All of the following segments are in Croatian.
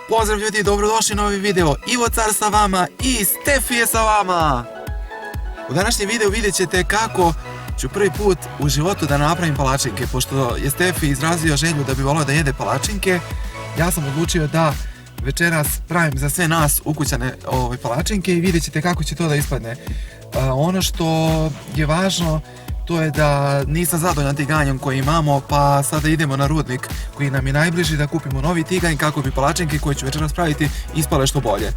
Pozdrav ljudi, dobrodošli u novi video. Ivo Car sa vama i Stefi je sa vama. U današnjem videu vidjet ćete kako ću prvi put u životu da napravim palačinke. Pošto je Stefi izrazio želju da bi volio da jede palačinke, ja sam odlučio da večeras pravim za sve nas ukućane palačinke i vidjet ćete kako će to da ispadne. Ono što je važno, to je da nisam zadovoljan tiganjem koji imamo, pa sada idemo na rudnik koji nam je najbliži da kupimo novi tiganj kako bi palačinke koje ću večeras praviti ispale što bolje.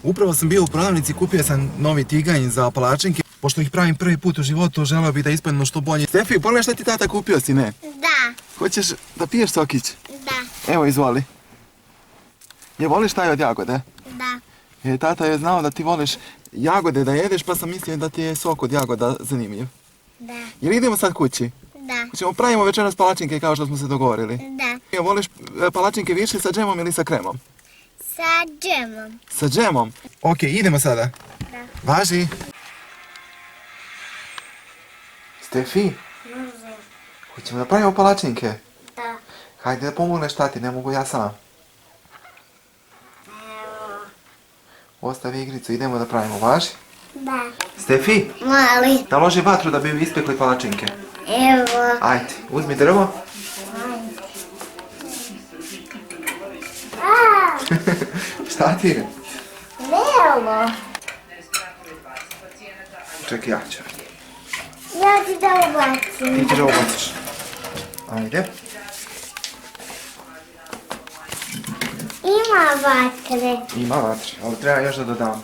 Upravo sam bio u prodavnici, kupio sam novi tiganj za palačinke. Pošto ih pravim prvi put u životu, želeo bih da ispadnu što bolje. Stefi, pogledaj šta ti tata kupio, sine? Da. Hoćeš da piješ sokić? Da. Evo, izvoli. Je voliš taj od jagode? Da. Tata je znao da ti voliš jagode da jedeš, pa sam mislio da ti je sok od jagoda zanimljiv. Da. Jel idemo sad kući? Da. Hoćemo pravimo večeras palačinke kao što smo se dogovorili. Da. Voliš palačinke više sa džemom ili sa kremom? Sa džemom. Sa džemom? Ok, idemo sada. Da. Važi. Stefi, hoćemo da pravimo palačinke? Da. Hajde da pomogneš tati, ne mogu ja sam. Evo. Ostavi igricu, idemo da pravimo, važi? Da. Stefi, Mali. naloži vatru da bi ispekli palačinke. Evo. Ajde, uzmi drvo. Šta ti je? Evo. Čekaj, ja ću. Ja ti da ubacim. Ti ćeš da ubaciš. Ajde. Ima vatre. Ima vatre, ali treba još da dodam.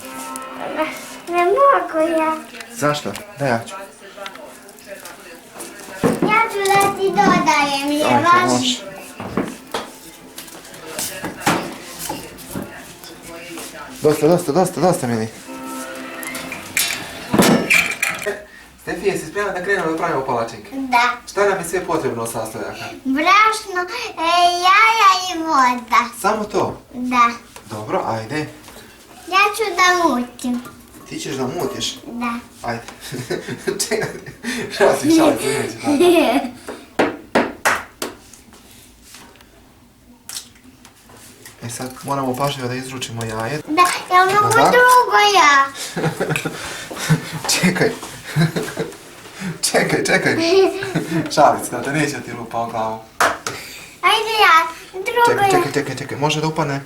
Ne mogu ja. Zašto? Da ja ću. Ja ću da ti dodajem, je Ajde, vaš? može. Dosta, mili. Stefi, jesi spremna da krenemo da pravimo palačinke? Da. Šta nam je sve potrebno od sastojaka? Brašno, jaja i voda. Samo to? Da. Dobro, ajde. Ja ću da mutim. Ti ćeš da mutiš? Da. Ajde. Čekaj, šalim se, neće. E sad moramo pažljivo da izručimo jaje. Da, ja mogu drugo ja. Čekaj. Šalim se, da te neće ti lupa o glavu. Ajde ja, drugo ja. Čekaj, može da upane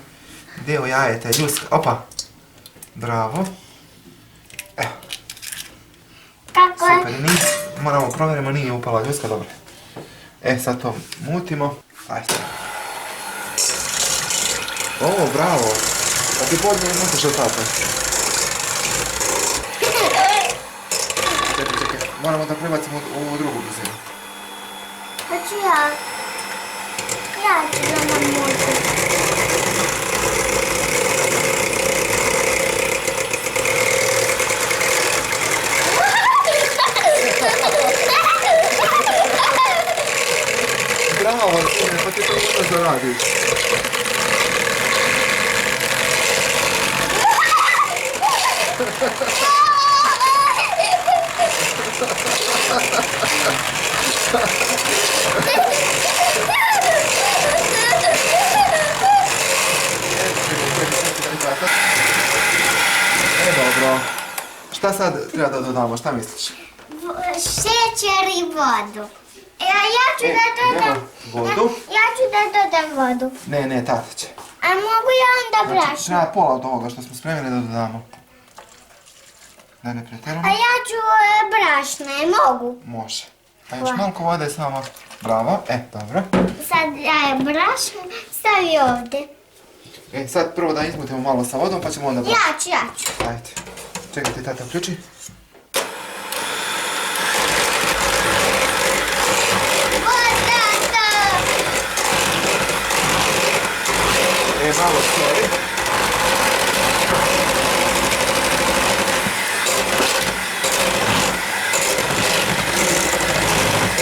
deo jajeta, ljuska, opa. Bravo. Evo, Kako je? super, moramo provjerimo, nije upala ljuska, dobro. E, sad to mutimo. Ajde. O, bravo. Da ti podnije mutiš od tata. Čekaj, moramo da prebacimo u ovu drugu brzinu. Hoću ja. Ja ću da namutim. Bravo, sine, pa ti to možeš da radiš. Dobro. Šta sad treba da dodamo, šta misliš? Šećer i vodu. Ja ću da dodam... Vodu? Ja ću da dodam vodu. Ne, tata će. A mogu ja onda brašno? Treba pola od ovoga što smo spremili da dodamo. Da ne pretjeramo. A ja ću brašne, mogu? Može. A još malko vode samo. Bravo, dobro. Sad dajem brašno, stavi ovdje. Sad prvo da izmutimo malo sa vodom pa ćemo onda brašno. Ja ću. Ajde. Čekaj ti tata uključi. Malo soli.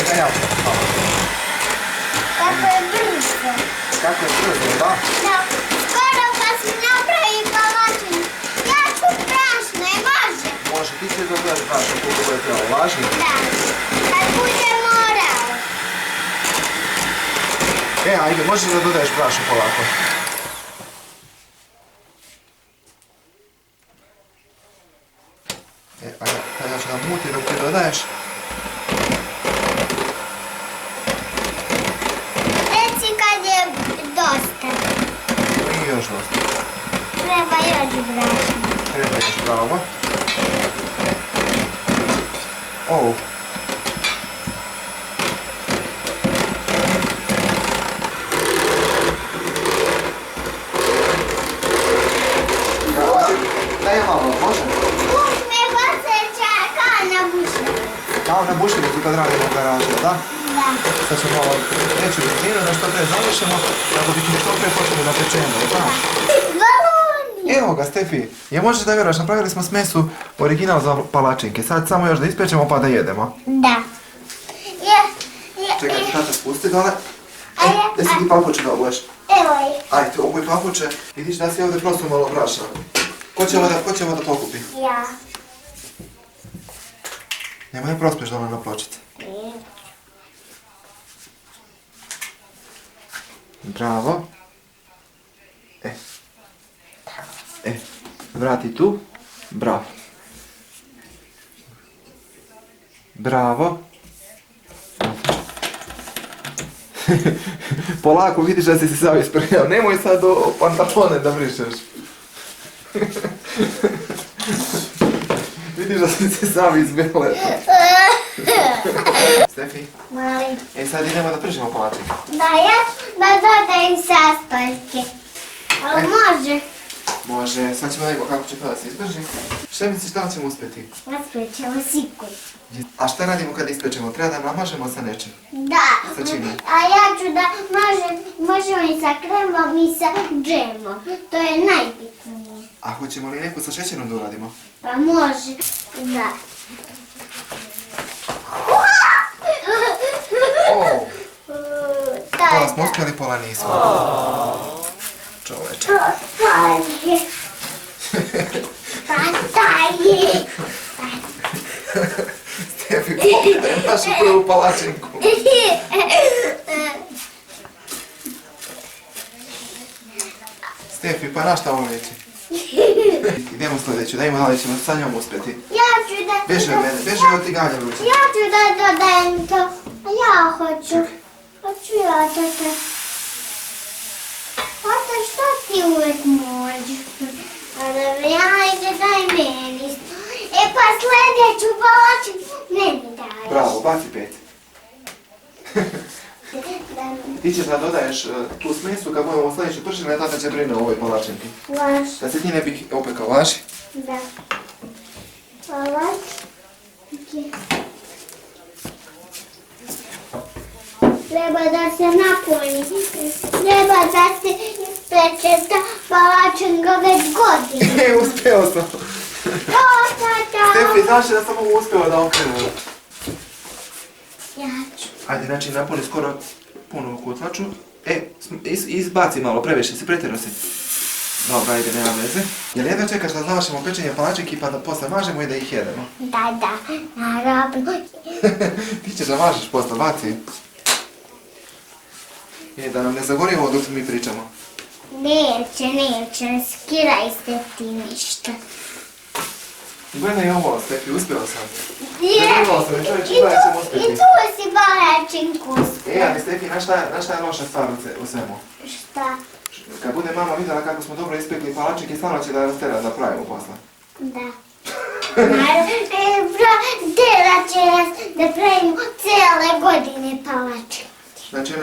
Da ja malo. Kako je brzo. Kako je brzo, da? Da, skoro kad se napravi palačin. Ja ću brašne, može? Može, ti će dodaš brašno koliko bude trebalo, važi? Da, kad bude morao. Ajde, možeš da dodaješ brašno polako. Ja ću nam muti dok ti dodaješ. Reci kad je dosta. I još dosta. Treba još brašna. Treba još bravo. Ovo. Daj malo, može? Kao na bušilicu kad radimo u garažu, da? Da. Sad ćemo malo reći u brzinu da što pre završimo, kako bi što pre počeli da pečemo, znaš? Baloni! Evo ga, Stefi, je možeš da vjeruješ, napravili smo smesu original za palačinke, sad samo još da ispečemo pa da jedemo. Da. Čekaj, tata spusti dole. Gdje si ti papuče da obuješ? Evo je. Ajde, obuj papuče, vidiš da si ovdje prosto malo brašna. Ko će ovo da pokupi? Ja. Nemoj da prospeš dole na pločice. Bravo. Vrati tu. Bravo. Bravo. Polako vidiš da si se sam isprljao. Nemoj sad do pantapone da brišeš. Vidiš da si se sam izbjele. Stefi? Mali. Sad idemo da pržimo palačinke. Da, ja da dodajem sastaljke. Ali može. Može, sad ćemo vidjeti kako će to da se isprži. Šta misliš da li ćemo uspjeti? Uspjet ćemo sigurno. A šta radimo kad ispečemo? Treba da namažemo sa nečim? Da. Sa čime? A ja ću da možemo i sa kremom i sa džemom. To je najbitnije. A hoćemo li neku sa šećerom da uradimo? Pa može. Da. Pola smo uspjeli, pola nismo. Čoveče. Stefi, pogledaj našu prvu palačinku. Stefi, pa na šta ovo liči? Idemo sljedeću, dajmo da li ćemo sa njom uspjeti. Ja ću da... Beži od mene, beži od ti galja ruče. Ja ću da dodajem to. Ja hoću. Hoću ja tata. Tata, što ti uvijek možeš? Ajde, daj meni. Pa sljedeću palačinku meni daješ. Bravo, baci 5. Ti ćeš da dodaješ tu smesu kad budemo sljedeću pršine, tata će brine o ovoj palačinki. Vaš. Da se ti ne bih opekao, važi? Da. Palač. Treba da se napuni. Treba da se ispeče ta palačinka već godinu. Uspio sam. Stefi, znaš da sam ovo uspio da okrenu? Ja ću. Ajde, znači napuni skoro punu kutlaču. Izbaci malo, previše se, pretjerao si. Dobro, ajde, nema veze. Jel jedva čekaš da završimo pečenje palačinki pa da posle mažemo i da ih jedemo? Da, naravno. Ti ćeš da mažeš posle, baci. Da nam ne zagori ovo dok mi pričamo. Neće, ne skiraj se ti ništa. Gledaj ovo, Stefi, uspjela sam. I tu si palačinku uspjela. Ali Stefi, znaš šta je loša stvar u svemu? Šta? Kad bude mama vidjela kako smo dobro ispekli palačinke, stvarno će da nas tera da pravimo posla. Da. Tera će nas da pravimo cijele godine palačinke. Znači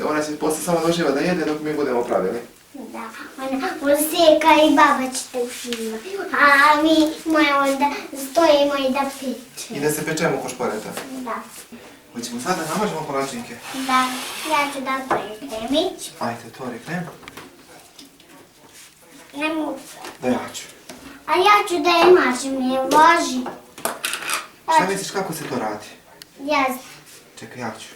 ona će posle samo doživa da jede dok mi budemo pravili. Da, ona usijeka i baba će te ušiva. A mi moramo da stojimo i da pečemo. I da se pečemo ko šporeta. Da. Hoćemo sad da namažemo palačinke? Da, ja ću da otvori kremić. Ajde, otvori krem. Ne mogu. Da ja ću. A ja ću da je mažem, je važi. Šta misliš kako se to radi? Ja znam. Čekaj, ja ću.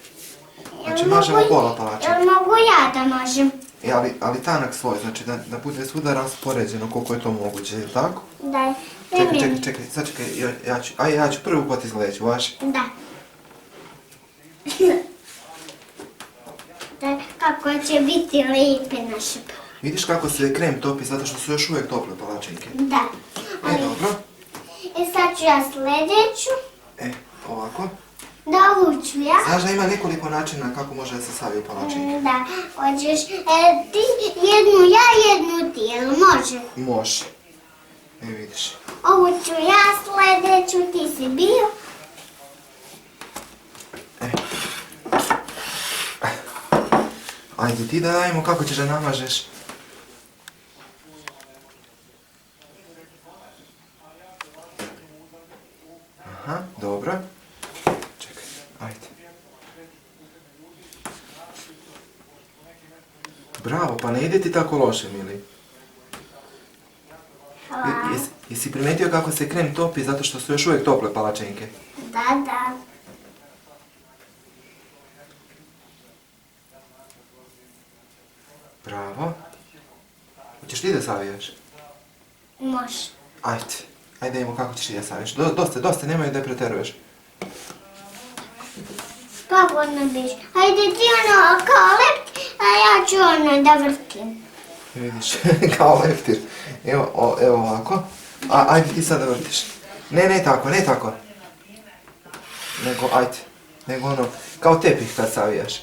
Znači mažemo pola palačinke. Jel mogu ja da mažem? Ali tanak svoj, znači da bude svuda raspoređeno koliko je to moguće, je li tako? Da. Čekaj, sad čekaj, ja ću prvi pot izgledeću, vaši? Da. Da, kako će biti lijepe naše palačinke. Vidiš kako se krem topi zato što su još uvijek tople palačinke? Da. Dobro. Sad ću ja sljedeću. Ovako. Da, ovu ću ja. Znaš da ima nekoliko načina kako može da se saviju palačinke? Da, hoćeš ti jednu ja, jednu ti, jel može? Može. Vidiš. Ovu ću ja, sljedeću ti si bio. Ajde ti da dajemo kako ćeš da namažeš. Aha, dobro. Čekaj, ajde. Bravo, pa ne ide ti tako loše, mili. Jesi primetio kako se krem topi zato što su još uvijek tople palačinke? Da. Bravo. Hoćeš ti da savijaš? Može. Ajde idemo kako ćeš ti da savijaš. Dosta, nemoj da je preteruješ. Pa ono biš. Ajde ti ono kao lepti, a ja ću ono da vrtim. Vidiš, kao leptir. Evo ovako. Ajde ti sad da vrtiš. Ne tako. Nego ono, kao tepih kad savijaš.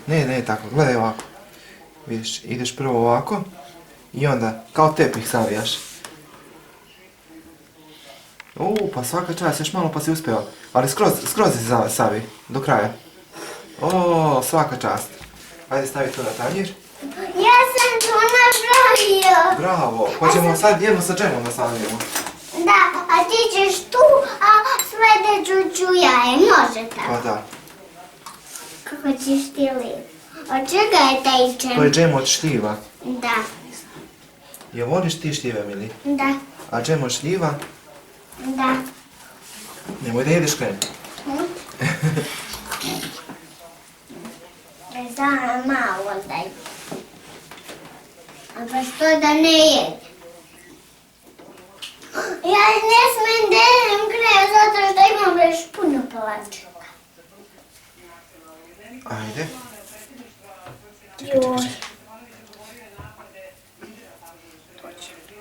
Ne tako, gledaj ovako. Vidiš, ideš prvo ovako i onda kao tepih savijaš. Pa svaka čast, još malo pa si uspjela. Ali skroz si savi, do kraja. Svaka čast. Ajde stavi to na tanjir. Ja sam to napravio. Bravo, hoćemo sad jedno sa džemom da savijemo. Da, a ti ćeš tu, a sljedeću ću ja, može tako? Pa da. Kako ćeš ti lijepo? Od čega je taj džem? To je džem od šljiva. Da. Jel voliš ti šljive, mili? Da. A džem od šljiva? Da. Nemoj da jedeš krem. Samo malo daj. A pa što da ne jedem? Ja ne smijem da jedem krem zato što imam još puno palačinka. Ajde. Čekaj.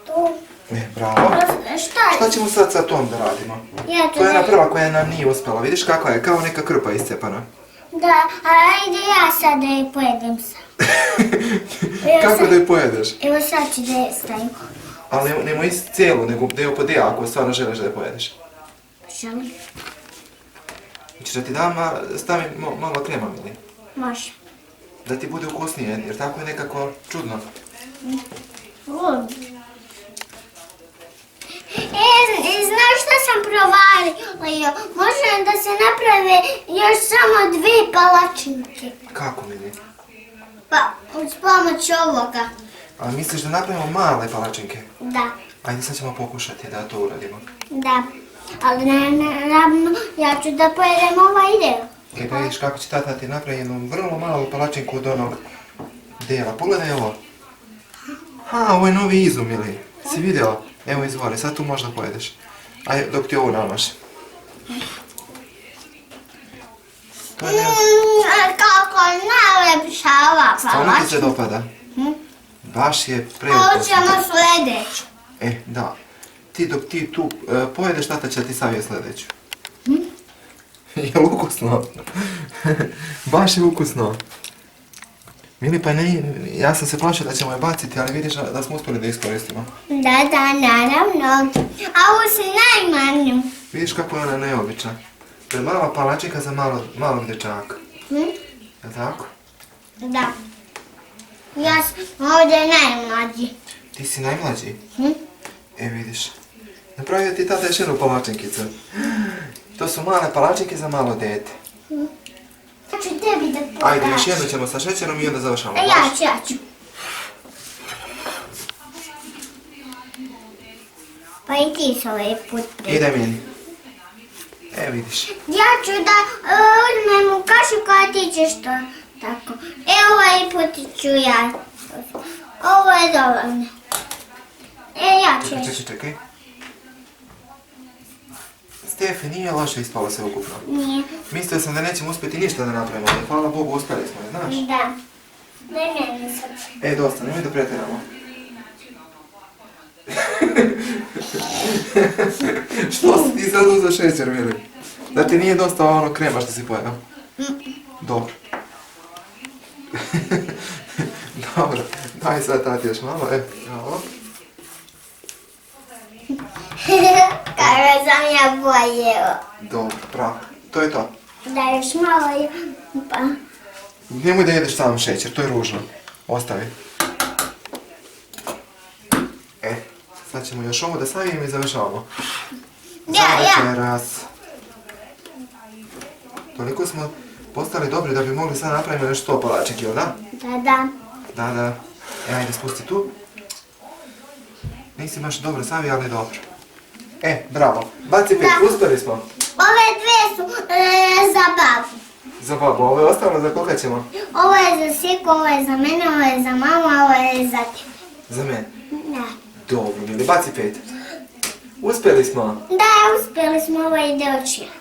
Tu. Bravo. Šta Šta ćemo sad sa tom da radimo? To je ona prva koja nam nije uspjela. Vidiš kakva je? Kao neka krpa iscepana. Da, a ajde ja sad da je pojedem sam. Kako da je pojedeš? Evo sad ću da je stavim. Ali nemoj isti cijelu, nego deo po deo ako stvarno želiš da je pojedeš. Želim. Hoćeš da ti stavim malo krema, mili? Može. Da ti bude ukusnije, jer tako je nekako čudno. Znaš šta sam provalio? Može da se naprave još samo 2 palačinke. Kako, mili? Pa, uz pomoć ovoga. A misliš da napravimo male palačinke? Da. Ajde, sad ćemo pokušati da to uradimo. Da. Ali naravno, ja ću da pojedem ovaj deo. Da vidiš kako će tata ti napravi jednu vrlo malu palačinku od onog dela. Pogledaj ovo. Ovo je novi izum, ili? Si vidio? Evo izvoli, sad tu možda pojedeš. Ajde, dok ti ovo namaš. Kako najlepša ova Stvarno ti se dopada? Baš je preukusno. Hoćemo sljedeću. Da. Ti dok ti tu pojedeš, tata će ti savije sljedeću. Je li ukusno? Baš je ukusno. Mili, pa ne, ja sam se plašio da ćemo je baciti, ali vidiš da smo uspjeli da iskoristimo. Da, naravno. A ovo si najmanju. Vidiš kako je ona neobična. To je mala palačinka za malog dječaka. Je li tako? Da. Ja sam ovdje najmlađi. Ti si najmlađi? Vidiš. Napravio ti tata još jednu palačinkicu. To su male palačinke za malo dete. Ja ću tebi da podaš. Ajde, još jednu ćemo sa šećerom i onda završamo. Ja ću. Pa i ti s ovaj put prije. Idaj meni. Vidiš. Ja ću da uzmem u kašiku, a ti ćeš to tako. Ovaj put ću ja. Ovo je dovoljno. Ja ću. Čekaj. Stefi, nije loše ispalo sve ukupno. Nije. Mislio sam da nećemo uspjeti ništa da napravimo, ali hvala Bogu uspjeli smo, znaš? Da. Ne nisam. Dosta, nemoj da pretjeramo. Što si ti sad uzeo šećer, Mili? Da ti nije dosta ono krema što si pojeo? Dobro. Dobro, daj sad tati još malo, bravo. Kako sam ja pojeo. Dobro, bravo. To je to. Da još malo pa. Nemoj da jedeš sam šećer, to je ružno. Ostavi. Sad ćemo još ovo da stavimo i završavamo. Za večeras. Toliko smo postali dobri da bi mogli sad napraviti još 100 palačinki, jel da? Da. Ajde, spusti tu. Nisi baš dobro savi, ali dobro. Bravo. Baci pet, uspjeli smo. Ove dve su za babu. Za babu, ovo je ostalo za koga ćemo? Ovo je za Siku, ovo je za mene, ovo je za mamu, a ovo je za tebe. Za mene? Da. Dobro, Mili, baci pet. Uspjeli smo. Da, uspjeli smo, ovo ide od čijana.